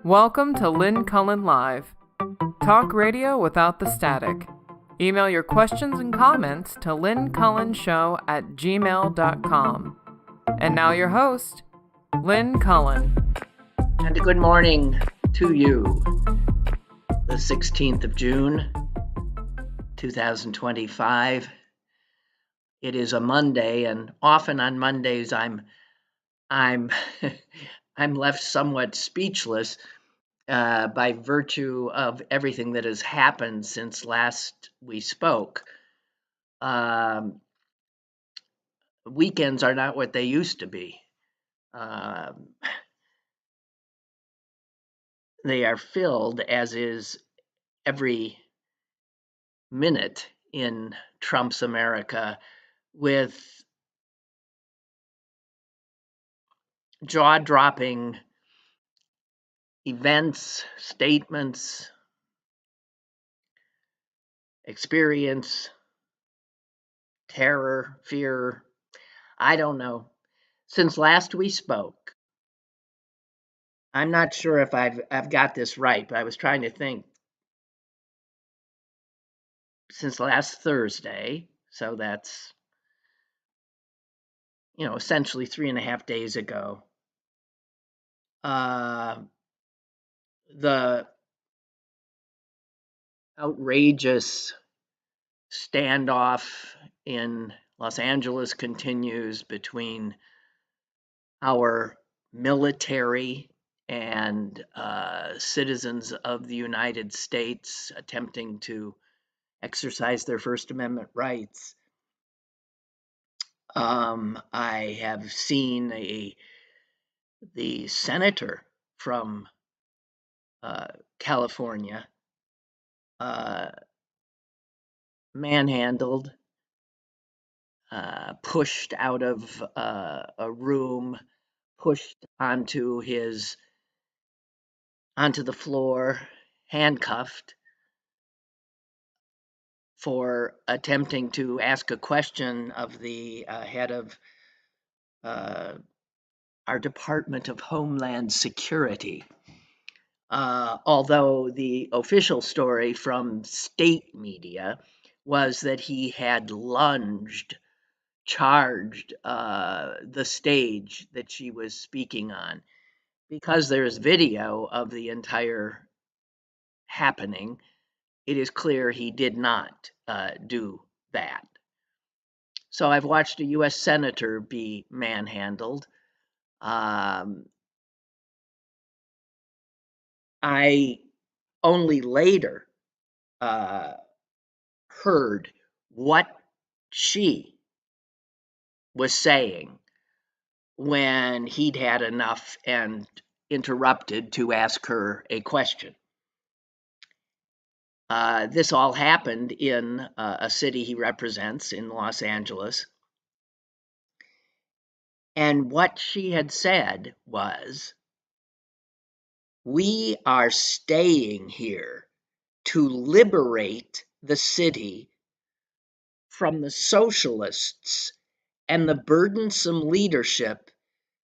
Welcome to Lynn Cullen Live. Talk radio without the static. Email your questions and comments to lynncullenshow@gmail.com. And now your host, Lynn Cullen. And a good morning to you. The 16th of June, 2025. It is a Monday, and often on Mondays I'm I'm left somewhat speechless by virtue of everything that has happened since last we spoke. Weekends are not what they used to be. They are filled, as is every minute in Trump's America, with jaw-dropping events, statements, experience, terror, fear. I don't know. Since last we spoke, I'm not sure if I've got this right, but I was trying to think. Since last Thursday, so that's, essentially 3.5 days ago, the outrageous standoff in Los Angeles continues between our military and citizens of the United States attempting to exercise their First Amendment rights. I have seen the senator from California manhandled, pushed out of a room, pushed onto the floor, handcuffed for attempting to ask a question of the head of our Department of Homeland Security. Although the official story from state media was that he had charged the stage that she was speaking on. Because there's video of the entire happening, it is clear he did not do that. So I've watched a U.S. senator be manhandled. I only later heard what she was saying when he'd had enough and interrupted to ask her a question. This all happened in a city he represents in Los Angeles. And what she had said was, "We are staying here to liberate the city from the socialists and the burdensome leadership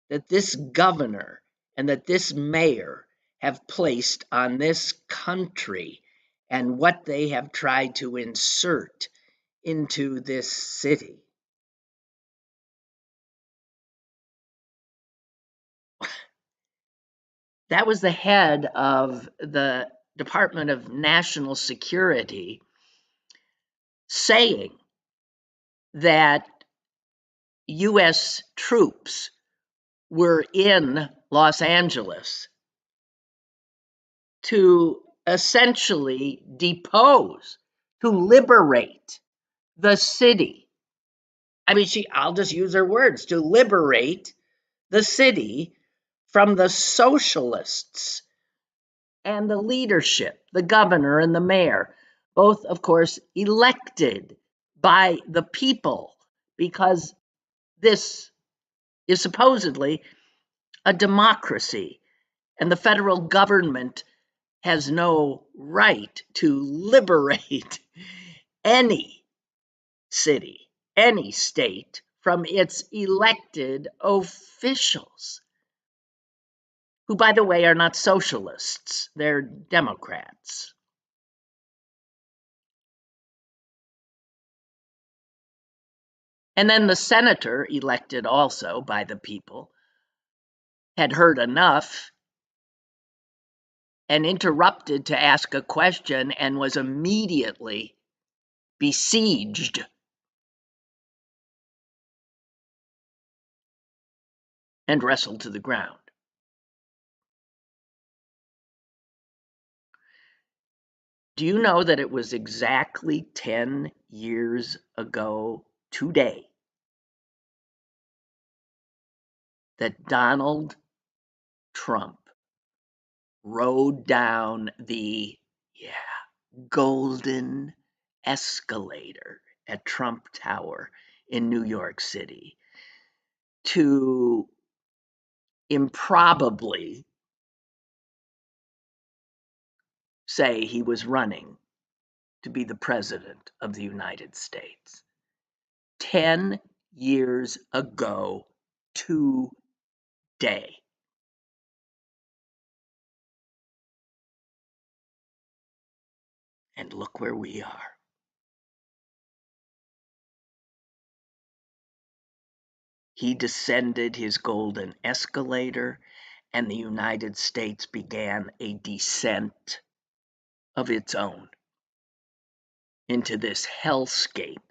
that this governor and that this mayor have placed on this country and what they have tried to insert into this city." That was the head of the Department of National Security saying that U.S. troops were in Los Angeles to essentially depose, to liberate the city. I'll just use her words, to liberate the city from the socialists and the leadership, the governor and the mayor, both, of course, elected by the people, because this is supposedly a democracy, and the federal government has no right to liberate any city, any state from its elected officials. who, by the way, are not socialists, they're Democrats. And then the senator, elected also by the people, had heard enough and interrupted to ask a question and was immediately besieged and wrestled to the ground. Do you know that it was exactly 10 years ago today that Donald Trump rode down the golden escalator at Trump Tower in New York City to improbably say he was running to be the president of the United States? 10 years ago today. And look where we are. He descended his golden escalator, and the United States began a descent of its own into this hellscape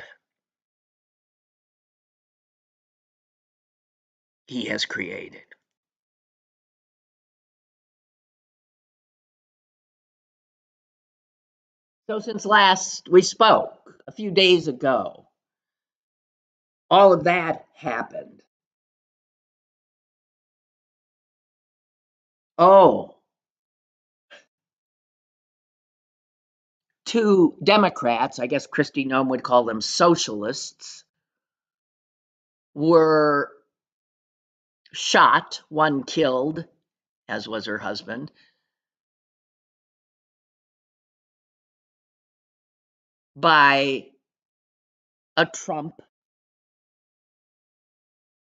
he has created. So since last we spoke, a few days ago, all of that happened. Oh, two Democrats, I guess Kristi Noem would call them socialists, were shot, one killed, as was her husband, by a Trump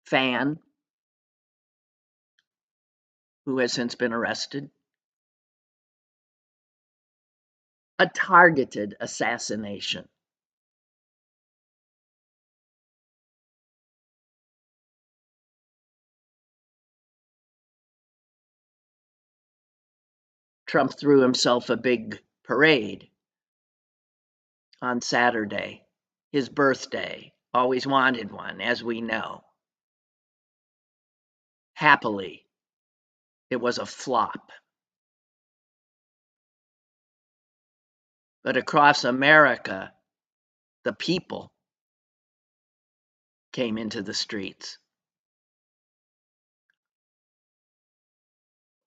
fan who has since been arrested. A targeted assassination. Trump threw himself a big parade on Saturday, his birthday. Always wanted one, as we know. Happily, it was a flop. But across America, the people came into the streets.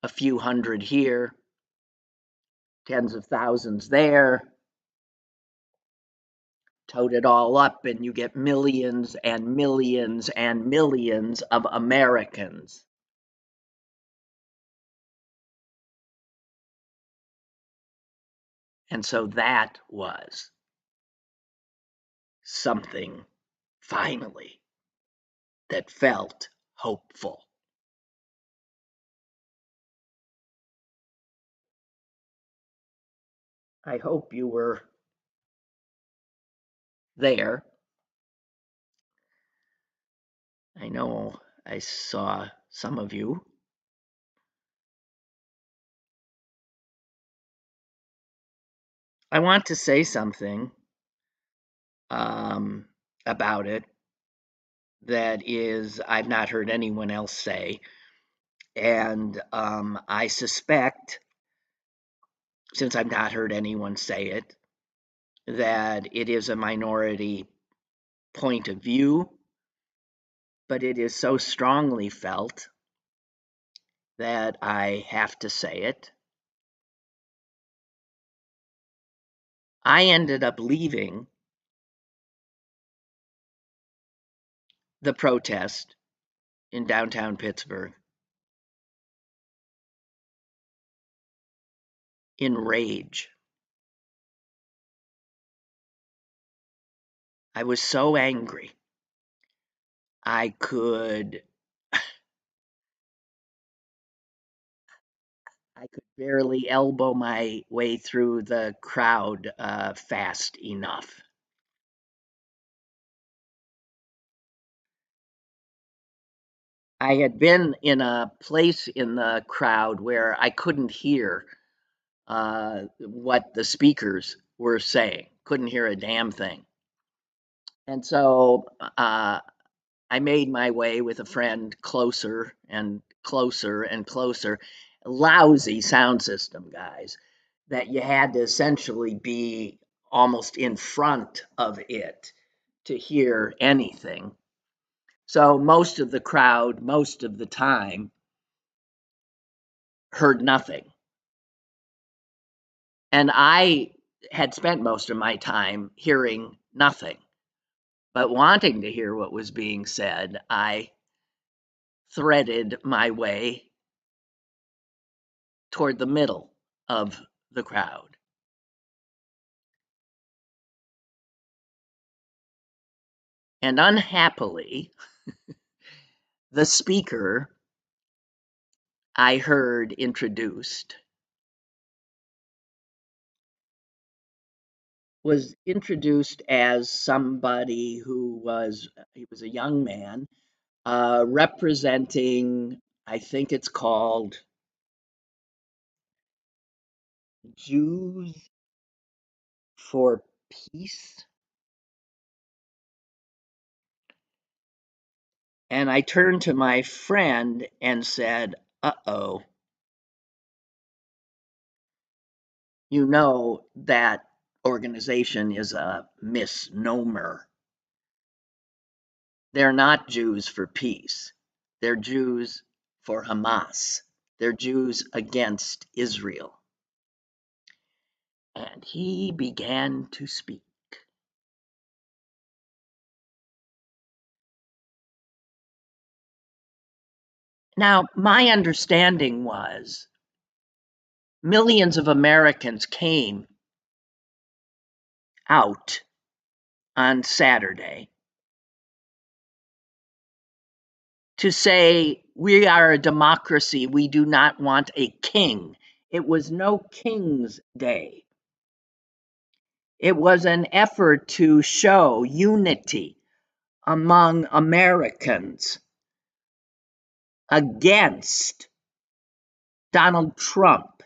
A few hundred here, tens of thousands there. Tote it all up, and you get millions and millions and millions of Americans. And so that was something, finally, that felt hopeful. I hope you were there. I know I saw some of you. I want to say something about it that is, I've not heard anyone else say. And I suspect, since I've not heard anyone say it, that it is a minority point of view, but it is so strongly felt that I have to say it. I ended up leaving the protest in downtown Pittsburgh in rage. I was so angry. I could I could barely elbow my way through the crowd fast enough. I had been in a place in the crowd where I couldn't hear what the speakers were saying, couldn't hear a damn thing. And so I made my way with a friend closer and closer and closer. Lousy sound system, guys, that you had to essentially be almost in front of it to hear anything. So most of the crowd, most of the time, heard nothing. And I had spent most of my time hearing nothing. But wanting to hear what was being said, I threaded my way toward the middle of the crowd. And unhappily, the speaker I heard introduced was introduced as somebody who he was a young man representing, I think it's called Jews for Peace. And I turned to my friend and said, uh-oh, you know that organization is a misnomer. They're not Jews for peace. They're Jews for Hamas. They're Jews against Israel. And he began to speak. Now, my understanding was millions of Americans came out on Saturday to say, we are a democracy, we do not want a king. It was no King's Day. It was an effort to show unity among Americans against Donald Trump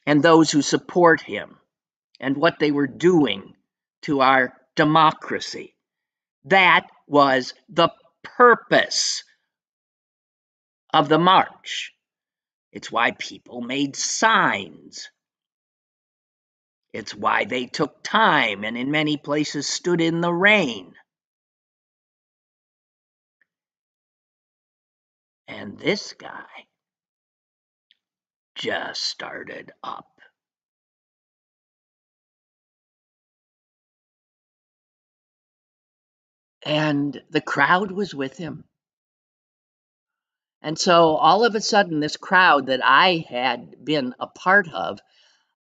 and those who support him and what they were doing to our democracy. That was the purpose of the march. It's why people made signs. It's why they took time and in many places stood in the rain. And this guy just started up. And the crowd was with him. And so all of a sudden, this crowd that I had been a part of,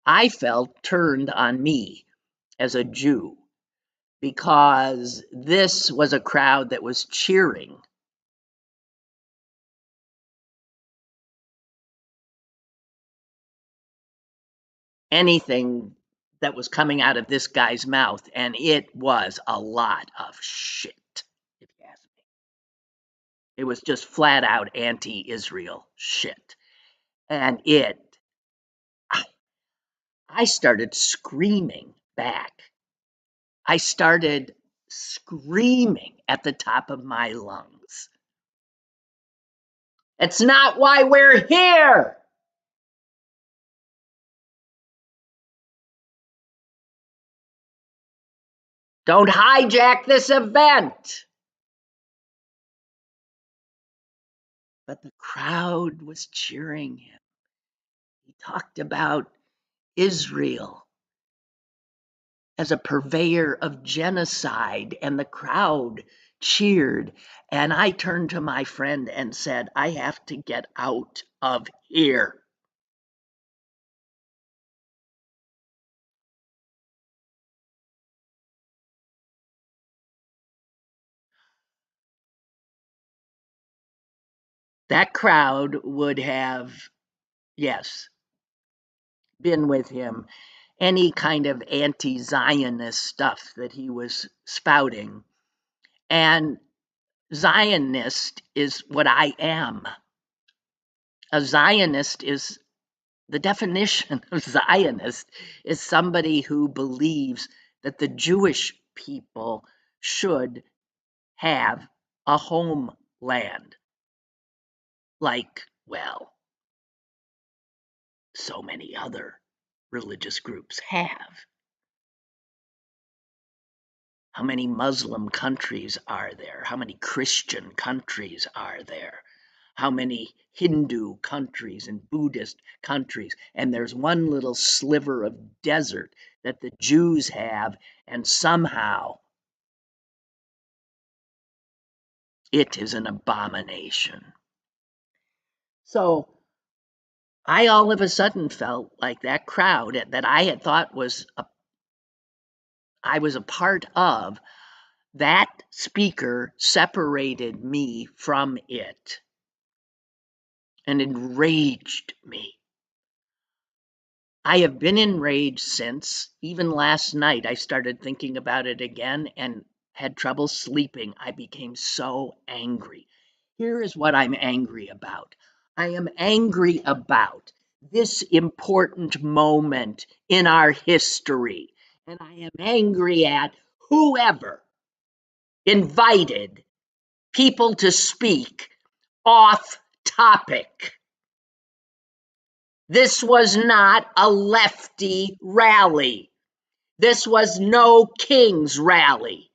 I felt turned on me as a Jew, because this was a crowd that was cheering anything that was coming out of this guy's mouth, and it was a lot of shit, if you ask me. It was just flat out anti-Israel shit. And I started screaming back. I started screaming at the top of my lungs. It's not why we're here. Don't hijack this event. But the crowd was cheering him. He talked about Israel as a purveyor of genocide, and the crowd cheered. And I turned to my friend and said, I have to get out of here. that crowd would have, yes, been with him. Any kind of anti-Zionist stuff that he was spouting. And Zionist is what I am. A Zionist is, the definition of Zionist is somebody who believes that the Jewish people should have a homeland, like, well, so many other religious groups have. How many Muslim countries are there? How many Christian countries are there? How many Hindu countries and Buddhist countries? And there's one little sliver of desert that the Jews have, and somehow it is an abomination. So I all of a sudden felt like that crowd that I had thought I was a part of, that speaker separated me from it and enraged me. I have been enraged since. Even last night, I started thinking about it again and had trouble sleeping. I became so angry. Here is what I'm angry about. I am angry about this important moment in our history, and I am angry at whoever invited people to speak off topic. This was not a lefty rally. This was no King's rally.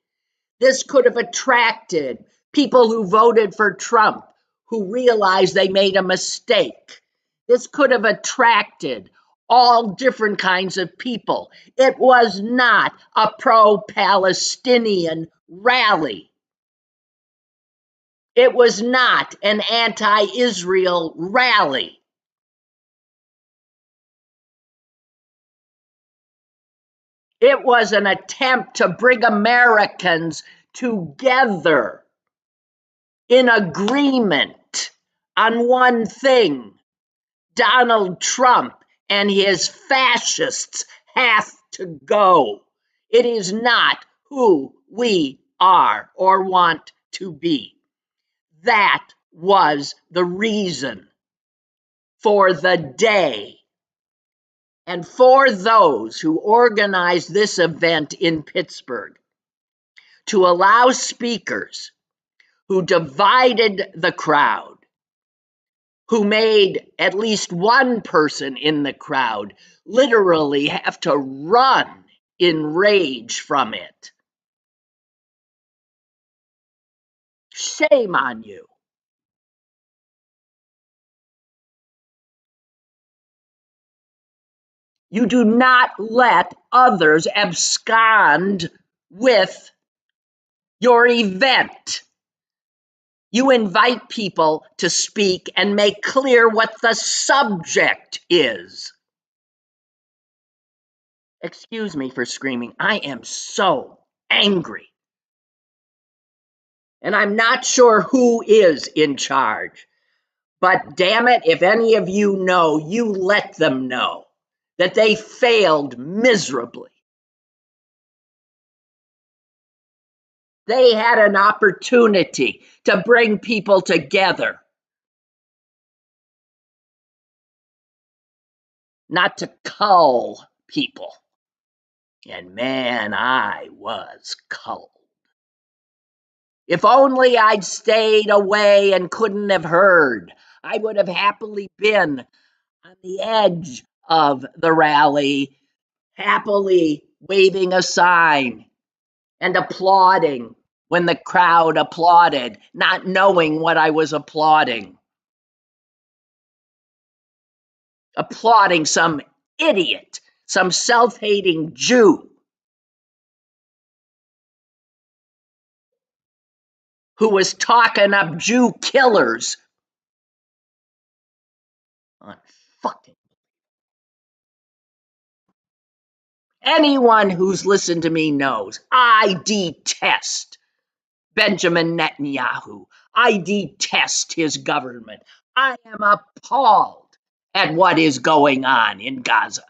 This could have attracted people who voted for Trump, who realized they made a mistake. This could have attracted all different kinds of people. It was not a pro-Palestinian rally. It was not an anti-Israel rally. It was an attempt to bring Americans together in agreement on one thing. Donald Trump and his fascists have to go. It is not who we are or want to be. That was the reason for the day. And for those who organized this event in Pittsburgh, to allow speakers who divided the crowd, who made at least one person in the crowd literally have to run in rage from it. Shame on you. You do not let others abscond with your event. You invite people to speak and make clear what the subject is. Excuse me for screaming. I am so angry. And I'm not sure who is in charge. But damn it, if any of you know, you let them know that they failed miserably. They had an opportunity to bring people together, not to cull people. And man, I was culled. If only I'd stayed away and couldn't have heard, I would have happily been on the edge of the rally, happily waving a sign and applauding when the crowd applauded, not knowing what I was applauding. Applauding some idiot, some self-hating Jew who was talking up Jew killers. Unfucking. Anyone who's listened to me knows I detest Benjamin Netanyahu. I detest his government. I am appalled at what is going on in Gaza.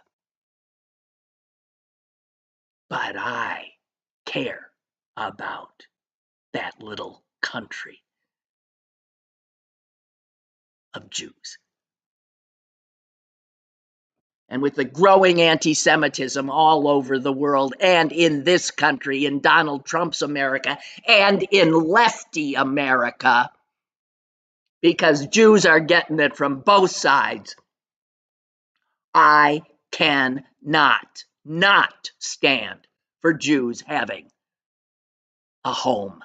But I care about that little country of Jews. And with the growing anti-Semitism all over the world and in this country, in Donald Trump's America, and in lefty America, because Jews are getting it from both sides, I cannot not stand for Jews having a homeland.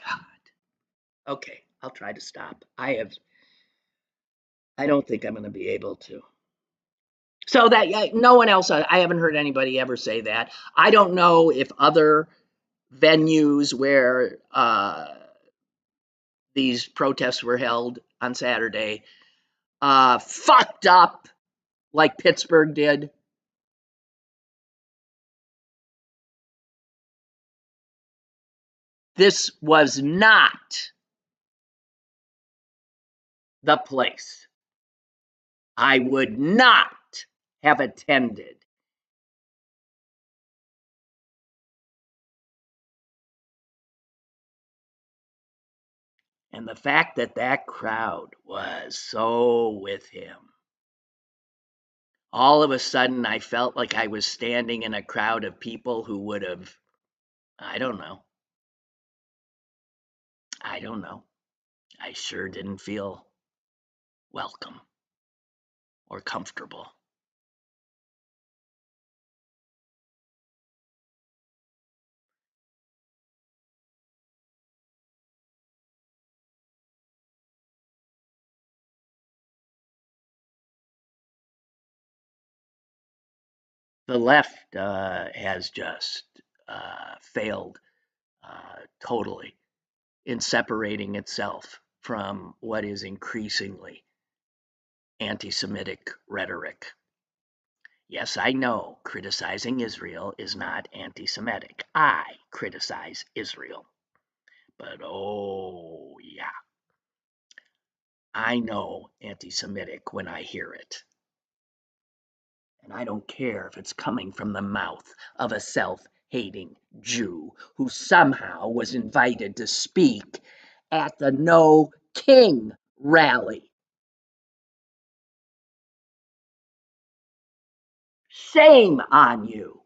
God. Okay, I'll try to stop. I don't think I'm going to be able to. So that no one else, I haven't heard anybody ever say that. I don't know if other venues where these protests were held on Saturday fucked up like Pittsburgh did. This was not the place. I would not have attended. And the fact that that crowd was so with him, all of a sudden I felt like I was standing in a crowd of people who would have, I don't know. I sure didn't feel welcome or comfortable. The left has just failed totally in separating itself from what is increasingly anti-Semitic rhetoric. Yes, I know criticizing Israel is not anti-Semitic. I criticize Israel. But oh, yeah, I know anti-Semitic when I hear it. And I don't care if it's coming from the mouth of a self-hating Jew who somehow was invited to speak at the No King rally. Shame on you.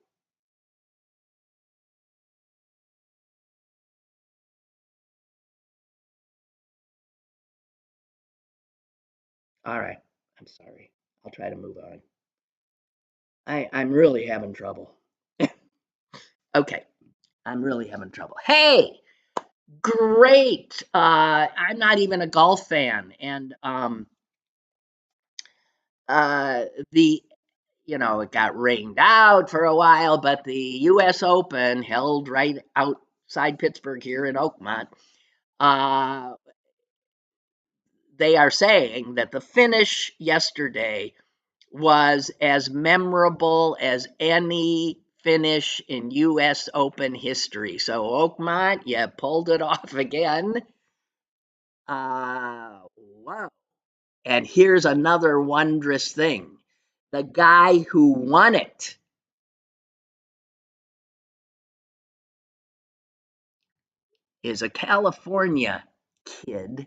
All right, I'm sorry. I'll try to move on. I'm really having trouble. Okay, I'm really having trouble. Hey, great. I'm not even a golf fan, and the it got rained out for a while, but the U.S. Open held right outside Pittsburgh here in Oakmont. They are saying that the finish yesterday was as memorable as any finish in U.S. Open history. So Oakmont, you pulled it off again. Wow. And here's another wondrous thing. The guy who won it is a California kid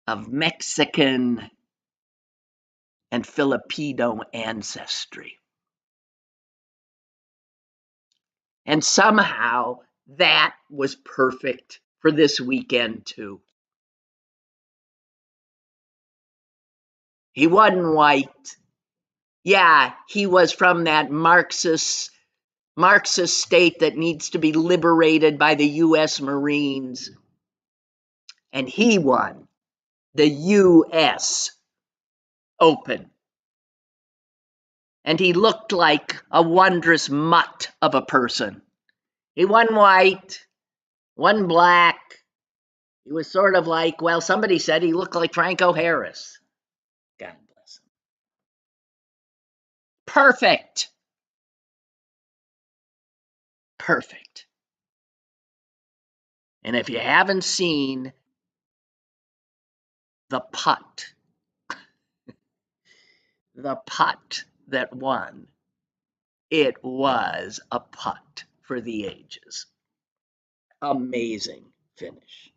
of Mexican and Filipino ancestry. And somehow that was perfect for this weekend, too. He wasn't white. Yeah, he was from that Marxist state that needs to be liberated by the U.S. Marines. And he won the U.S. Open. And he looked like a wondrous mutt of a person. He wasn't white, wasn't black. He was sort of like, well, somebody said he looked like Franco Harris. God bless him. Perfect. perfect. And if you haven't seen the putt that won, it was a putt for the ages. Amazing finish.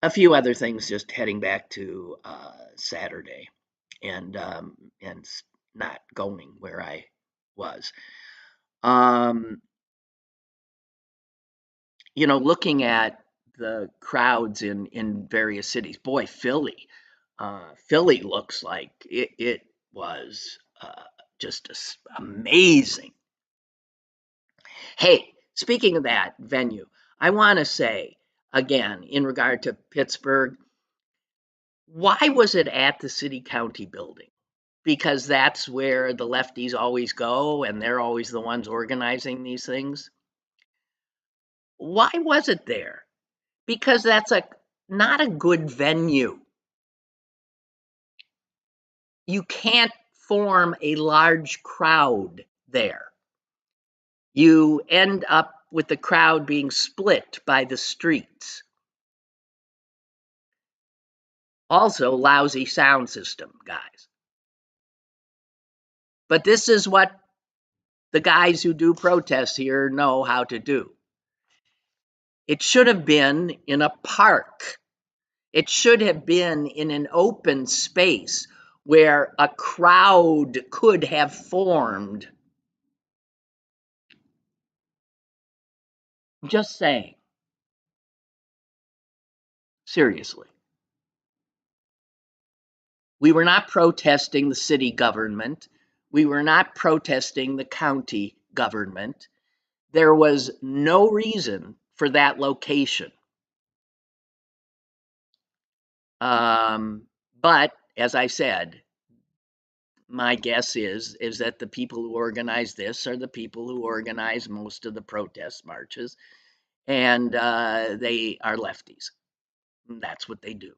A few other things just heading back to Saturday and not going where I was. Looking at the crowds in various cities, boy, Philly looks like it was just amazing. Hey, speaking of that venue, I want to say again in regard to Pittsburgh, why was it at the city county building? Because that's where the lefties always go and they're always the ones organizing these things. Why was it there? Because that's not a good venue. You can't form a large crowd there. You end up with the crowd being split by the streets. Also, lousy sound system, guys. But this is what the guys who do protests here know how to do. It should have been in a park. It should have been in an open space where a crowd could have formed. Just saying. Seriously. We were not protesting the city government. We were not protesting the county government. There was no reason for that location. But as I said, my guess is that the people who organize this are the people who organize most of the protest marches, and they are lefties. That's what they do.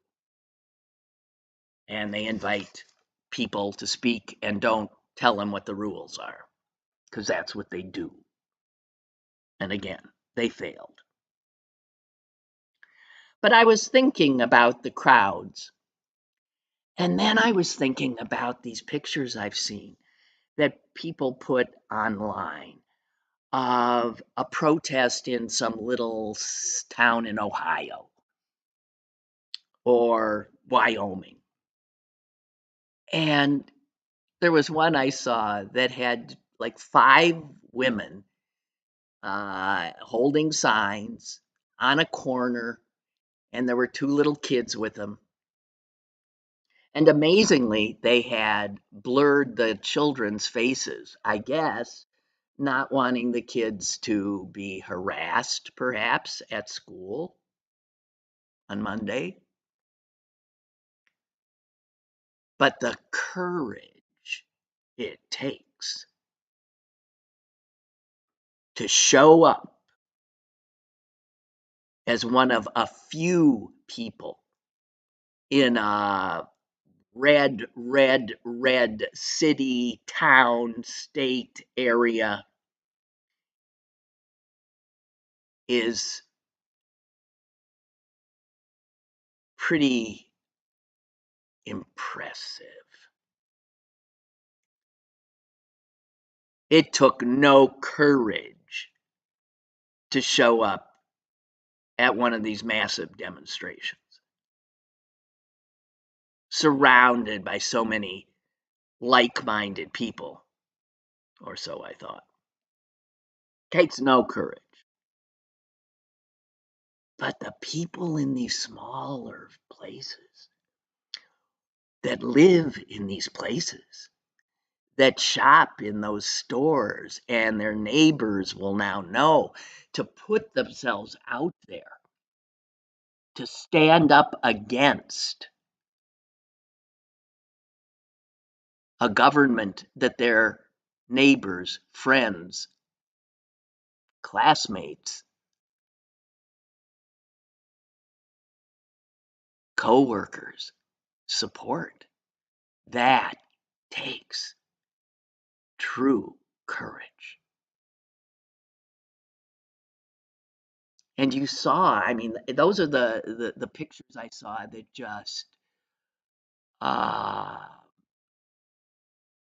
And they invite people to speak and don't tell them what the rules are, because that's what they do. And again, they failed. But I was thinking about the crowds. And then I was thinking about these pictures I've seen that people put online of a protest in some little town in Ohio or Wyoming. And there was one I saw that had like 5 women holding signs on a corner, and there were 2 little kids with them. And amazingly, they had blurred the children's faces, I guess, not wanting the kids to be harassed, perhaps, at school on Monday. But the courage it takes to show up as one of a few people in a red city, town, state area is pretty impressive. It took no courage to show up at one of these massive demonstrations, surrounded by so many like-minded people, or so I thought. Takes no courage. But the people in these smaller places that live in these places, that shop in those stores, and their neighbors will now know to put themselves out there, to stand up against a government that their neighbors, friends, classmates co-workers, support. That takes true courage. And you saw, I mean, those are the pictures I saw that just uh,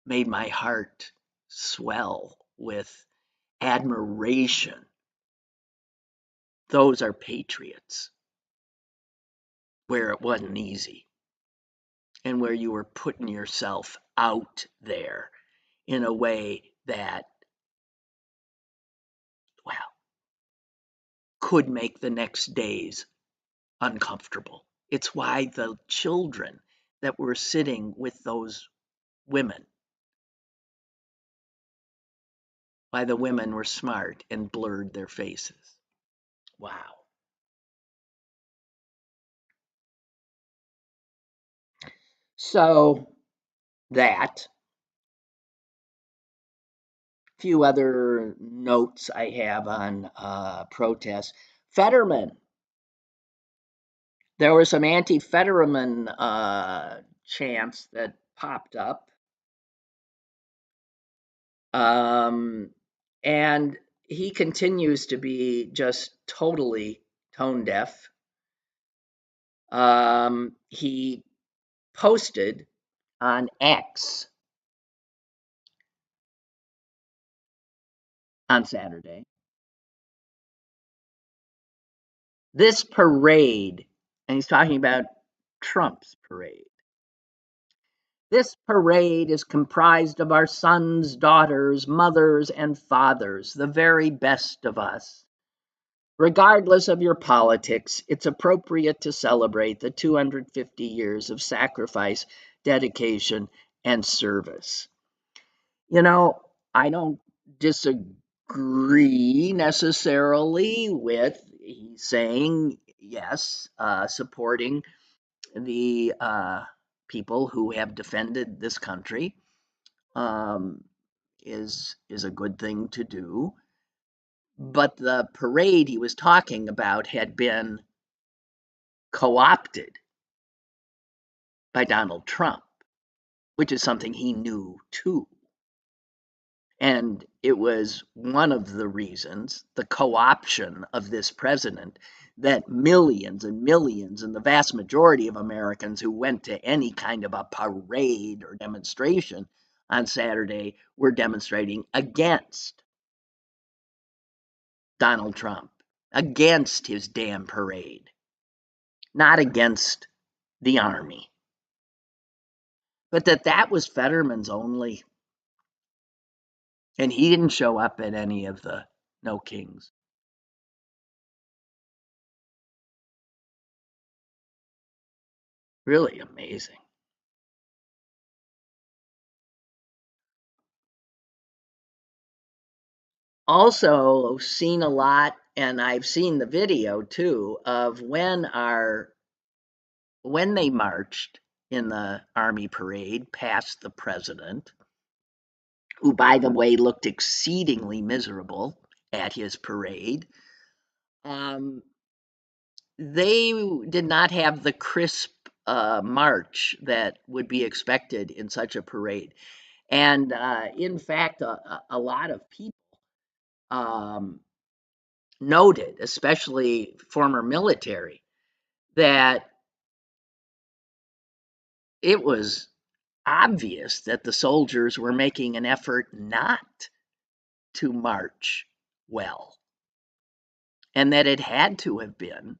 made my heart swell with admiration. Those are patriots where it wasn't easy and where you were putting yourself out there in a way that, well, could make the next days uncomfortable. It's why the children that were sitting with those women, why the women were smart and blurred their faces. Wow. So that, few other notes I have on protests. Fetterman, there were some anti-Fetterman chants that popped up. And he continues to be just totally tone deaf. He posted on X on Saturday this parade, and he's talking about Trump's parade. This parade is comprised of our sons, daughters, mothers, and fathers, the very best of us. Regardless of your politics, it's appropriate to celebrate the 250 years of sacrifice, dedication, and service. You know, I don't disagree necessarily with he's saying, yes, supporting the people who have defended this country is a good thing to do. But the parade he was talking about had been co-opted by Donald Trump, which is something he knew too. And it was one of the reasons, the co-option of this president, that millions and millions, and the vast majority of Americans who went to any kind of a parade or demonstration on Saturday were demonstrating against Donald Trump, against his damn parade, not against the army. But that was Fetterman's only, and he didn't show up at any of the No Kings. Really amazing. Also seen a lot, and I've seen the video too, of when they marched in the army parade past the president, who, by the way, looked exceedingly miserable at his parade. They did not have the crisp march that would be expected in such a parade. And in fact, a lot of people noted, especially former military, that it was obvious that the soldiers were making an effort not to march well, and that it had to have been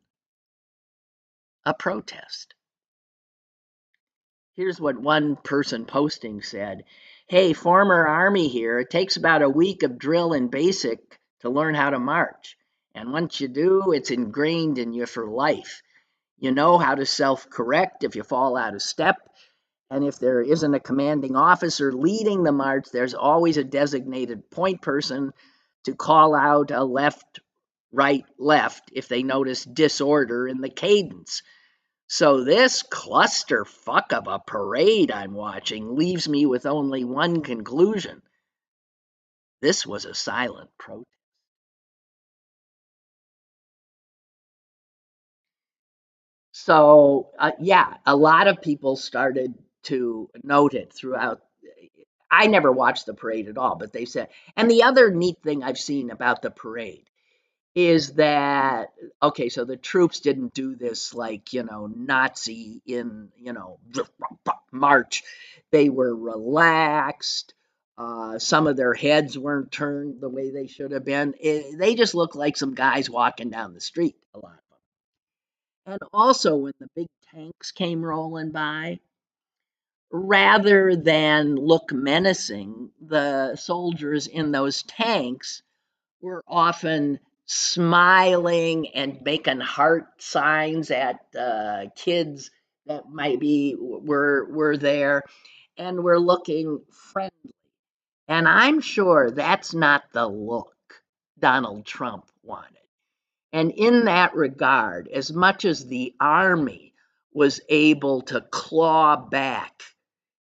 a protest. Here's what one person posting said. Hey, former Army here, it takes about a week of drill and basic to learn how to march. And once you do, it's ingrained in you for life. You know how to self-correct if you fall out of step. And if there isn't a commanding officer leading the march, there's always a designated point person to call out a left, right, left if they notice disorder in the cadence. So this clusterfuck of a parade I'm watching leaves me with only one conclusion. This was a silent protest. So, yeah, a lot of people started to note it throughout. I never watched the parade at all, but they said, and the other neat thing I've seen about the parade is that, okay, so the troops didn't do this like, Nazi in, march. They were relaxed. Some of their heads weren't turned the way they should have been. They just looked like some guys walking down the street, a lot of them. And also, when the big tanks came rolling by, rather than look menacing, the soldiers in those tanks were often smiling and making heart signs at kids that maybe were there and were looking friendly. And I'm sure that's not the look Donald Trump wanted. And in that regard, as much as the army was able to claw back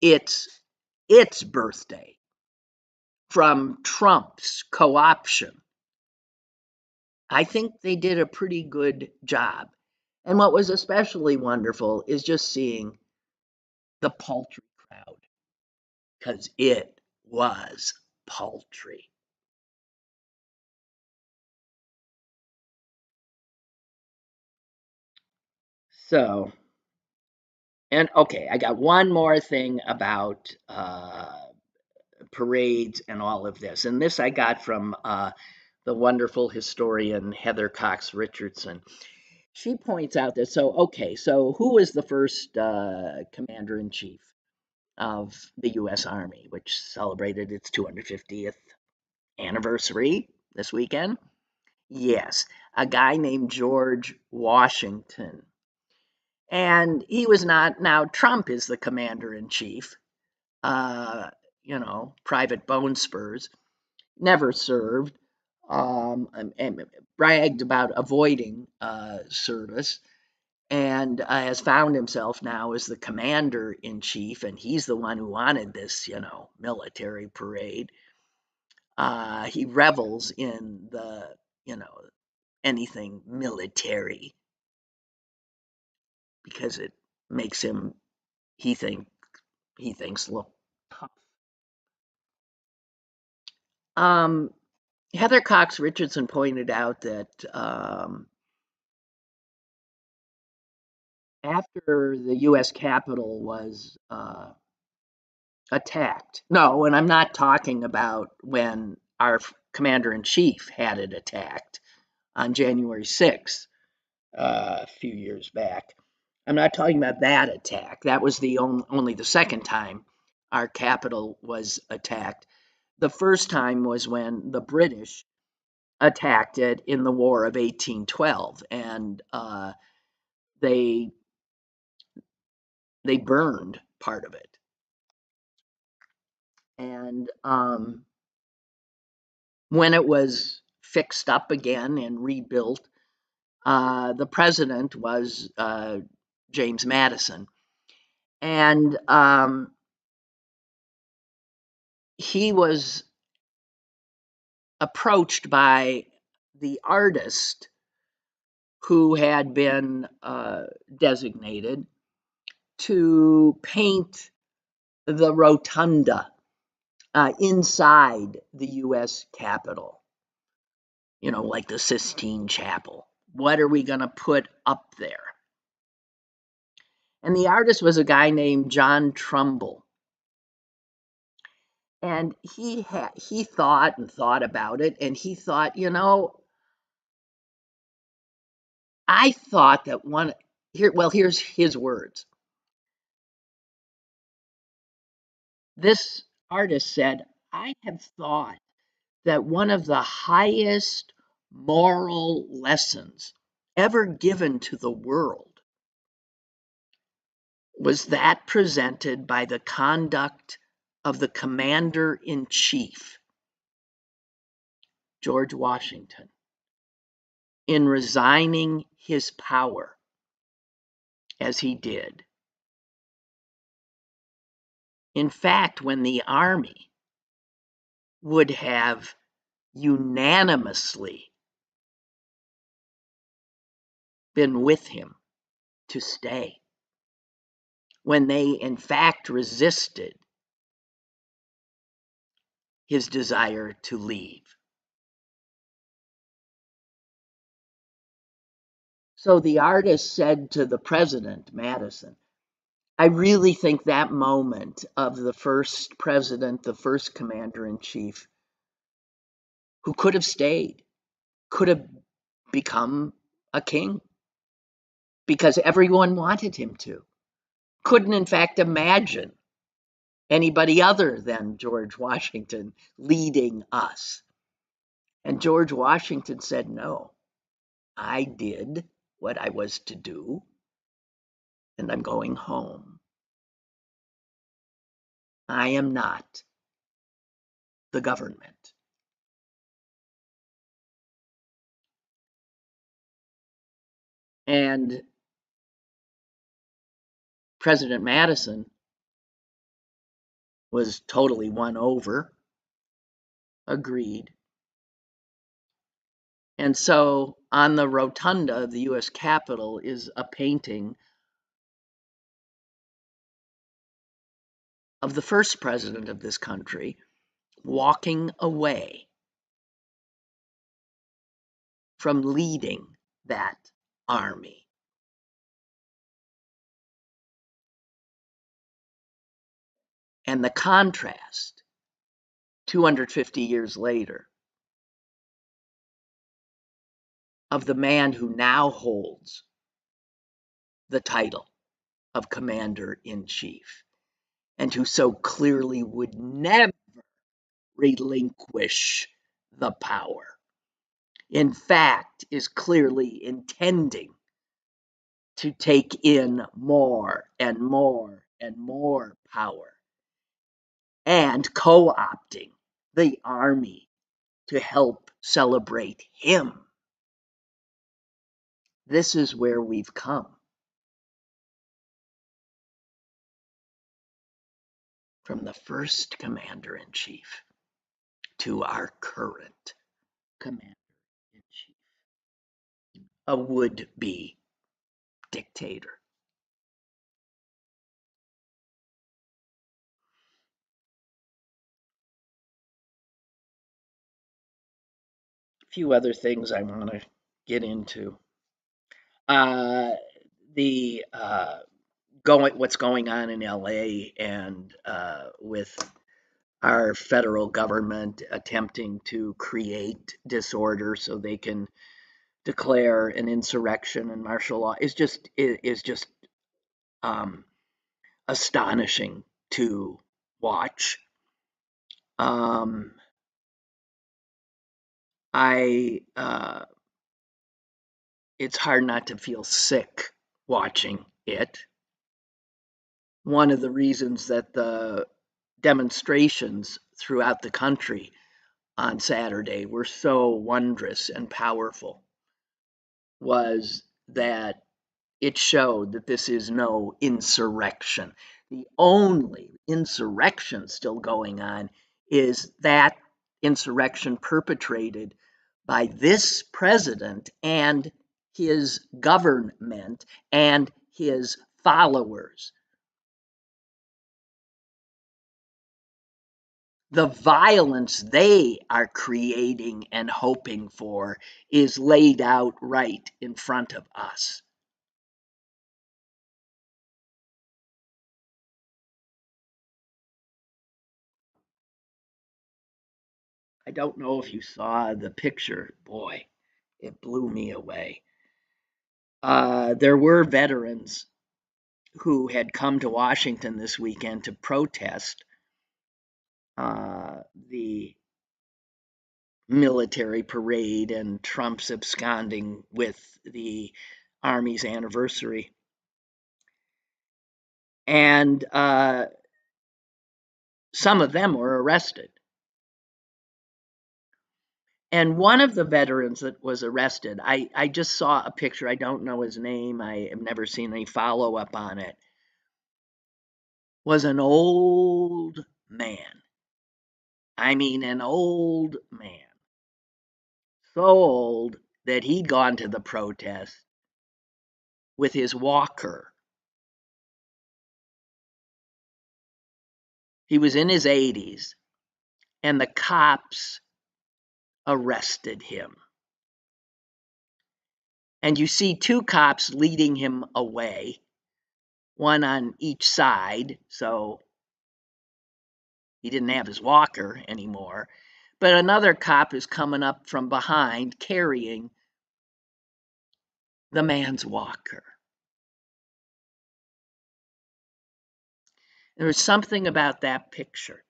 its its birthday from Trump's co-option, I think they did a pretty good job. And what was especially wonderful is just seeing the paltry crowd, because it was paltry. So, and okay, I got one more thing about parades and all of this. And this I got from the wonderful historian Heather Cox Richardson. She points out that, so, okay, so who was the first commander in chief of the US Army, which celebrated its 250th anniversary this weekend? Yes, a guy named George Washington. And he was not, now Trump is the commander in chief, Private Bone Spurs, never served, and bragged about avoiding service, and has found himself now as the commander in chief, and he's the one who wanted this, military parade. He revels in the, anything military because it makes him, he think he thinks, look tough. Um, Heather Cox Richardson pointed out that after the U.S. Capitol was attacked, no, and I'm not talking about when our commander in chief had it attacked on January 6th, a few years back. I'm not talking about that attack. That was the only the second time our capital was attacked. The first time was when the British attacked it in the War of 1812, and they they burned part of it. And when it was fixed up again and rebuilt, the president was James Madison, and he was approached by the artist who had been designated to paint the rotunda inside the U.S. Capitol, like the Sistine Chapel. What are we going to put up there? And the artist was a guy named John Trumbull. And he thought and thought about it, and he thought, I thought that here's his words. This artist said, I have thought that one of the highest moral lessons ever given to the world was that presented by the conduct of the commander in chief, George Washington, in resigning his power as he did. In fact, when the army would have unanimously been with him to stay, when they in fact resisted his desire to leave. So the artist said to the president, Madison, I really think that moment of the first president, the first commander in chief, who could have stayed, could have become a king because everyone wanted him to, couldn't in fact imagine anybody other than George Washington leading us. And George Washington said, no, I did what I was to do, and I'm going home. I am not the government. And President Madison was totally won over, agreed. And so on the rotunda of the US Capitol is a painting of the first president of this country walking away from leading that army. And the contrast 250 years later of the man who now holds the title of commander in chief and who so clearly would never relinquish the power. In fact, is clearly intending to take in more and more and more power and co-opting the army to help celebrate him. This is where we've come from the first commander-in-chief to our current commander-in-chief, a would-be dictator. A few other things I want to get into. The what's going on in LA and with our federal government attempting to create disorder so they can declare an insurrection and martial law is just astonishing to watch. It's hard not to feel sick watching it. One of the reasons that the demonstrations throughout the country on Saturday were so wondrous and powerful was that it showed that this is no insurrection. The only insurrection still going on is that insurrection perpetrated by this president and his government and his followers. The violence they are creating and hoping for is laid out right in front of us. I don't know if you saw the picture. Boy, it blew me away. There were veterans who had come to Washington this weekend to protest the military parade and Trump's absconding with the Army's anniversary. And some of them were arrested. And one of the veterans that was arrested, I just saw a picture. I don't know his name. I have never seen any follow-up on it. Was an old man. I mean, an old man. So old that he'd gone to the protest with his walker. He was in his 80s, and the cops arrested him. And you see two cops leading him away, one on each side, so he didn't have his walker anymore. But another cop is coming up from behind carrying the man's walker. There was something about that picture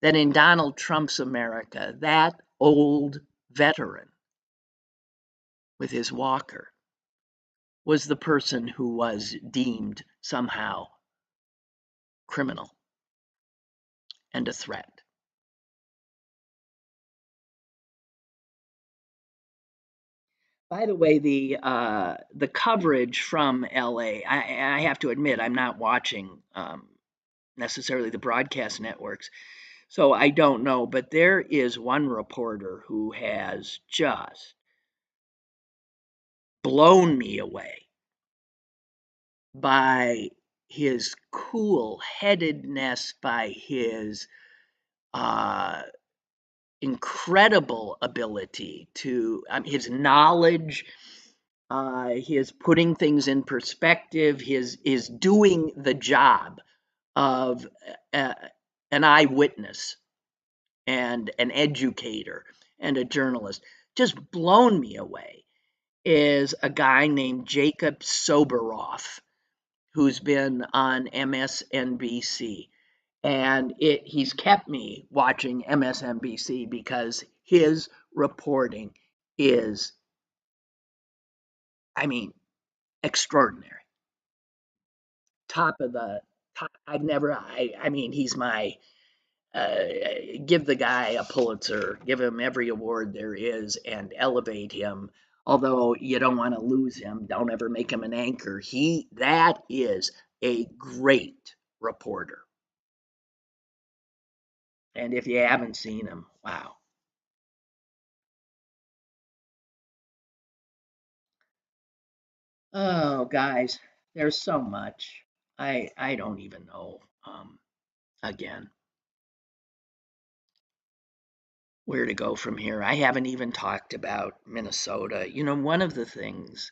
that in Donald Trump's America, that old veteran with his walker was the person who was deemed somehow criminal and a threat. By the way, the coverage from LA, I have to admit, I'm not watching necessarily the broadcast networks, so I don't know. But there is one reporter who has just blown me away by his cool-headedness, by his incredible ability to his knowledge, his putting things in perspective, his is doing the job of an eyewitness and an educator and a journalist. Just blown me away is a guy named Jacob Soboroff, who's been on MSNBC. And he's kept me watching MSNBC because his reporting is, I mean, extraordinary. Top of the top. I mean, he's my, give the guy a Pulitzer, give him every award there is, and elevate him. Although you don't want to lose him, don't ever make him an anchor. That is a great reporter. And if you haven't seen him, wow. Oh, guys, there's so much. I don't even know. Again, where to go from here. I haven't even talked about Minnesota. You know, one of the things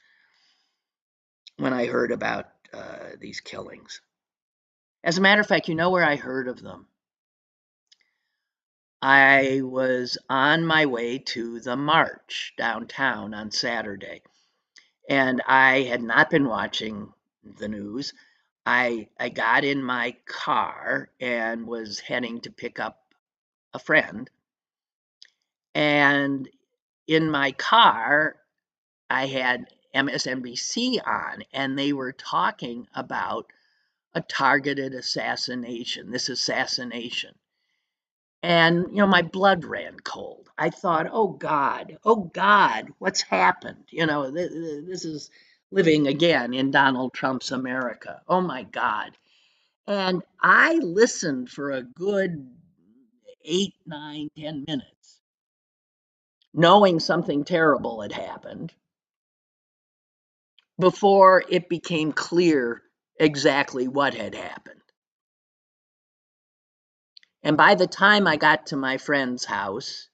when I heard about these killings, as a matter of fact, you know where I heard of them? I was on my way to the march downtown on Saturday, and I had not been watching the news. I got in my car and was heading to pick up a friend. And in my car, I had MSNBC on, and they were talking about a targeted assassination, this assassination. And, you know, my blood ran cold. I thought, oh God, what's happened? You know, this is living again in Donald Trump's America. Oh my God. And I listened for a good 8, 9, 10 minutes, knowing something terrible had happened before it became clear exactly what had happened. And by the time I got to my friend's house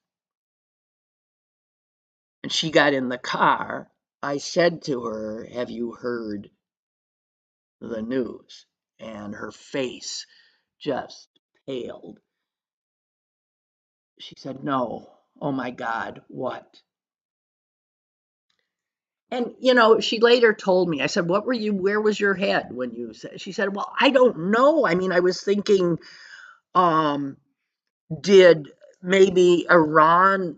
and she got in the car, I said to her, "Have you heard the news?" And her face just paled. She said, "No. Oh my God, what?" And, you know, she later told me, I said, where was your head when you said, she said, well, I don't know. I mean, I was thinking, um, did maybe Iran,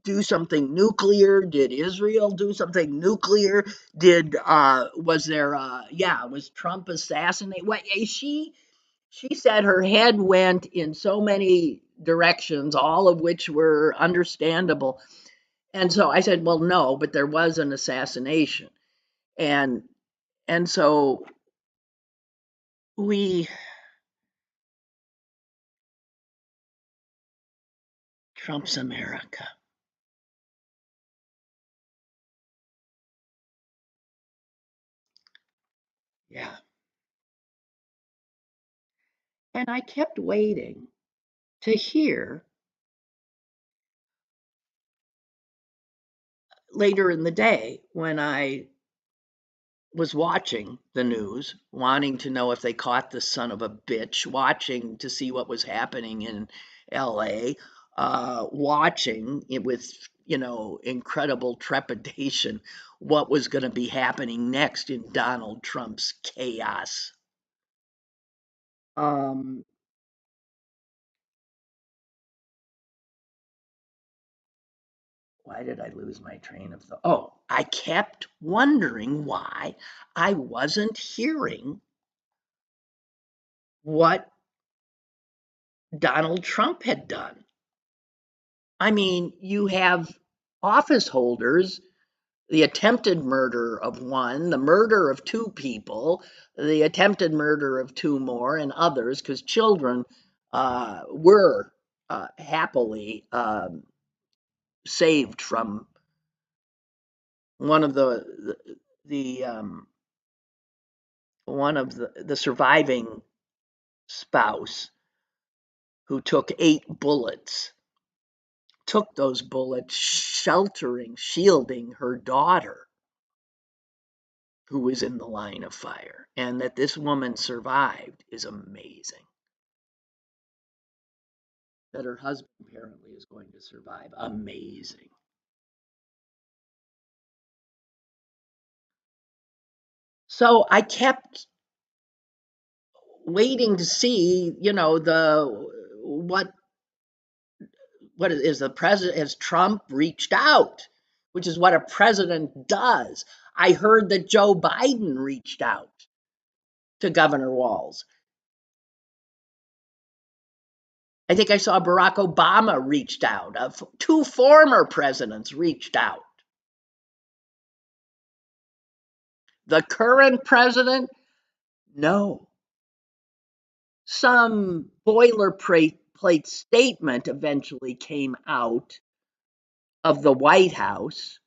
do something nuclear? Did Israel do something nuclear? Was Trump assassinated? What, she said her head went in so many directions, all of which were understandable. And so I said, well, no, but there was an assassination. And so we, Trump's America. Yeah. And I kept waiting to hear later in the day when I was watching the news, wanting to know if they caught the son of a bitch, watching to see what was happening in LA, watching it with, incredible trepidation what was going to be happening next in Donald Trump's chaos. Um, why did I lose my train of thought? Oh, I kept wondering why I wasn't hearing what Donald Trump had done. I mean, you have office holders, the attempted murder of one, the murder of two people, the attempted murder of two more, and others, because children were happily saved from one of the one of the surviving spouse who took 8 bullets, took those bullets, shielding her daughter who was in the line of fire. And that this woman survived is amazing. That her husband apparently is going to survive. Amazing. So I kept waiting to see, the what is the president, has Trump reached out, which is what a president does. I heard that Joe Biden reached out to Governor Walz. I think I saw Barack Obama reached out. Two former presidents reached out. The current president, no. Some boilerplate statement eventually came out of the White House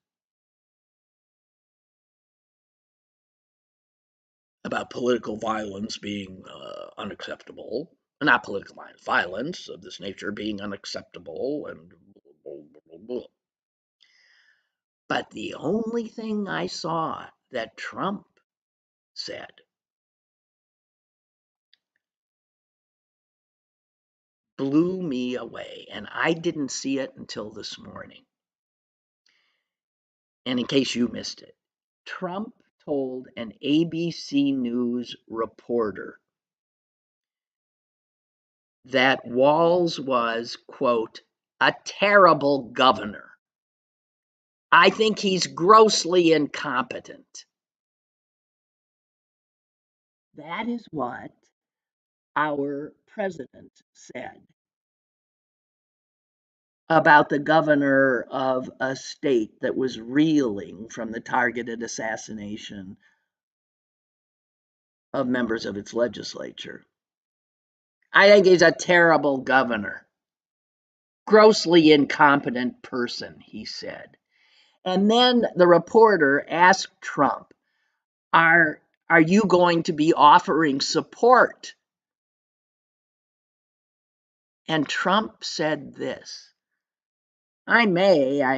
about political violence being unacceptable. Not political violence of this nature being unacceptable, and blah, blah, blah. But the only thing I saw that Trump said blew me away, and I didn't see it until this morning. And in case you missed it, Trump told an ABC News reporter that Walz was, quote, a terrible governor. I think he's grossly incompetent. That is what our president said about the governor of a state that was reeling from the targeted assassination of members of its legislature. I think he's a terrible governor. Grossly incompetent person, he said. And then the reporter asked Trump, Are you going to be offering support? And Trump said this. I may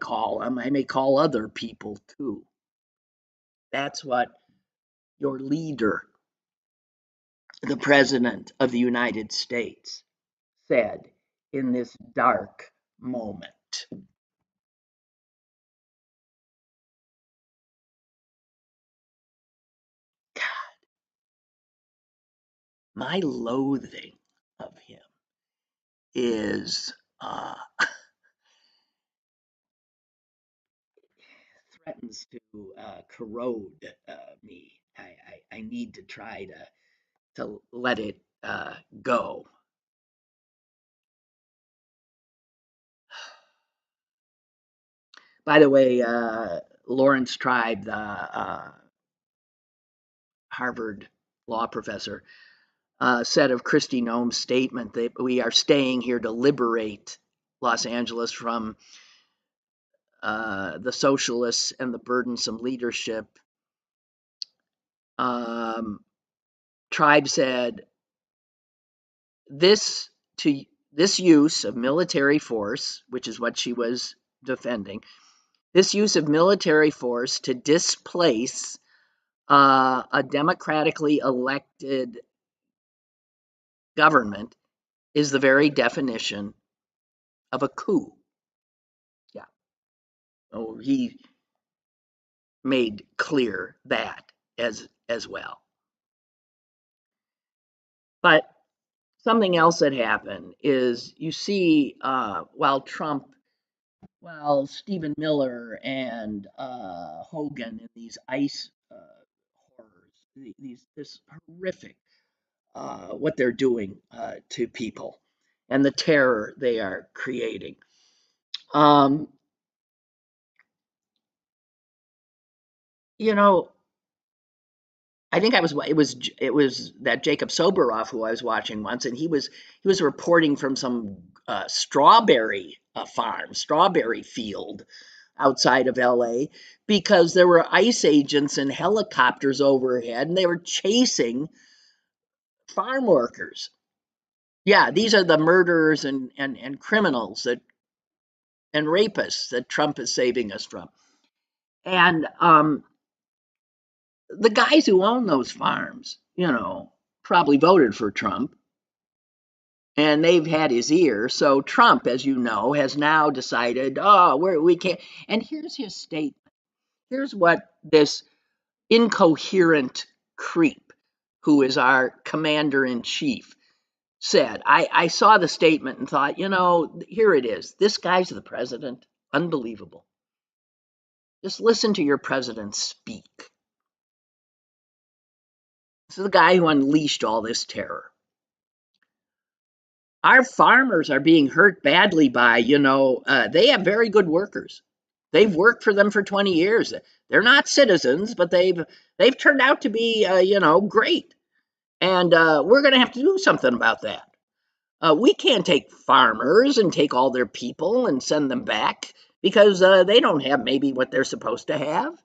call him, I may call other people too. That's what your leader, the President of the United States, said in this dark moment. God, my loathing of him is threatens to corrode me. I need to try to let it go. By the way, Lawrence Tribe, the Harvard law professor, said of Kristi Noem's statement that we are staying here to liberate Los Angeles from the socialists and the burdensome leadership Tribe said this use of military force, which is what she was defending, this use of military force to displace a democratically elected government is the very definition of a coup. Yeah. Oh, he made clear that as well. But something else that happened is you see while Stephen Miller and Hogan in these ICE horrors, this horrific what they're doing to people and the terror they are creating. You know, I think it was that Jacob Soboroff who I was watching once, and he was reporting from some strawberry farm, strawberry field outside of LA, because there were ICE agents and helicopters overhead, and they were chasing farm workers. Yeah, these are the murderers and criminals and rapists that Trump is saving us from. And the guys who own those farms, probably voted for Trump, and they've had his ear. So Trump, as you know, has now decided, we can't. And here's his statement. Here's what this incoherent creep, who is our commander in chief, said. I saw the statement and thought, here it is. This guy's the president. Unbelievable. Just listen to your president speak. This is the guy who unleashed all this terror. Our farmers are being hurt badly by, they have very good workers. They've worked for them for 20 years. They're not citizens, but they've turned out to be, great. And we're going to have to do something about that. We can't take farmers and take all their people and send them back because they don't have maybe what they're supposed to have.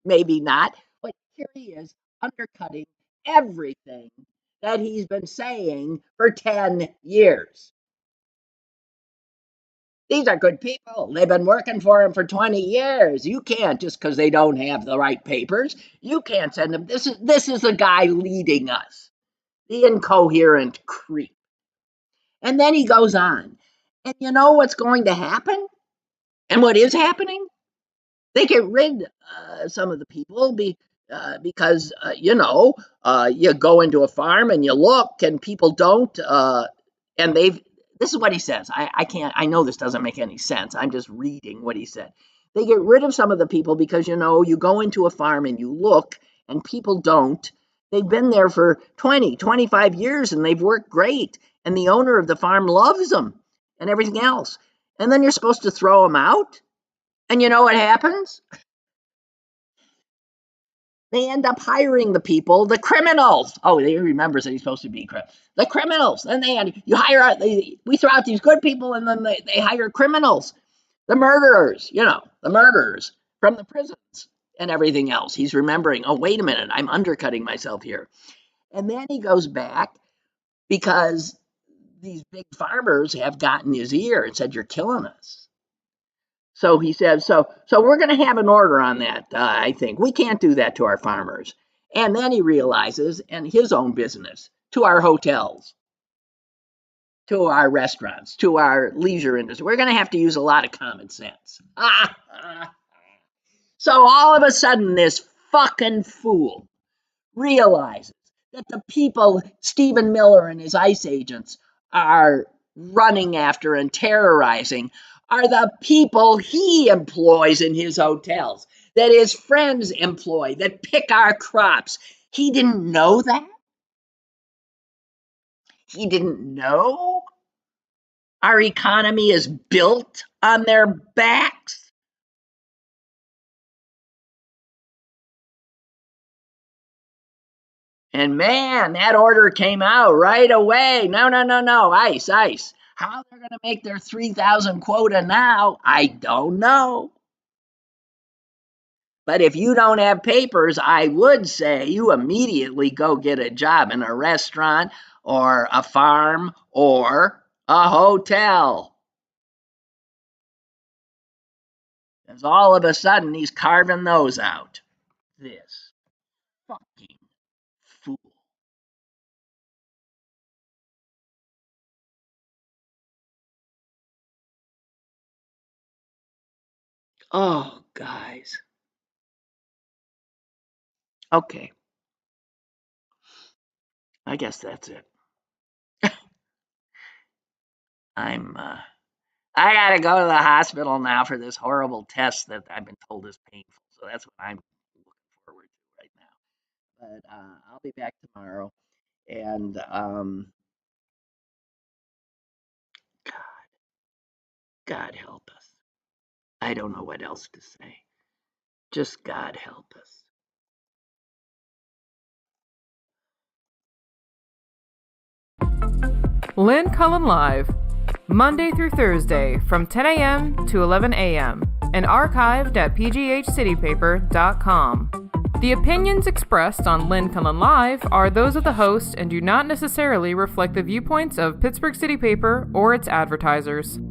Maybe not. But here he is undercutting everything that he's been saying for 10 years. These are good people. They've been working for him for 20 years. You can't, just because they don't have the right papers, you can't send them. This is the guy leading us, the incoherent creep. And then he goes on. And you know what's going to happen? And what is happening? They get rid some of the people because you go into a farm and you look and people don't and this is what he says. I know this doesn't make any sense. I'm just reading what he said. They get rid of some of the people because you go into a farm and you look and people don't. They've been there for 20, 25 years and they've worked great, and the owner of the farm loves them and everything else. And then you're supposed to throw them out? And you know what happens? They end up hiring the people, the criminals. Oh, he remembers that he's supposed to be the criminals. And we throw out these good people, and then they hire criminals, the murderers, the murderers from the prisons and everything else. He's remembering, oh, wait a minute, I'm undercutting myself here. And then he goes back because these big farmers have gotten his ear and said, you're killing us. So he says, so we're going to have an order on that, I think. We can't do that to our farmers. And then he realizes, and his own business, to our hotels, to our restaurants, to our leisure industry, we're going to have to use a lot of common sense. So all of a sudden, this fucking fool realizes that the people Stephen Miller and his ICE agents are running after and terrorizing are the people he employs in his hotels, that his friends employ, that pick our crops. He didn't know that? He didn't know our economy is built on their backs? And man, that order came out right away. No, ICE. How they're going to make their 3,000 quota now, I don't know. But if you don't have papers, I would say you immediately go get a job in a restaurant or a farm or a hotel. Because all of a sudden he's carving those out. This fucking fool. Oh, guys. Okay. I guess that's it. I gotta go to the hospital now for this horrible test that I've been told is painful. So that's what I'm looking forward to right now. But I'll be back tomorrow. And God help us. I don't know what else to say. Just God help us. Lynn Cullen Live, Monday through Thursday from 10 a.m. to 11 a.m. and archived at pghcitypaper.com. The opinions expressed on Lynn Cullen Live are those of the host and do not necessarily reflect the viewpoints of Pittsburgh City Paper or its advertisers.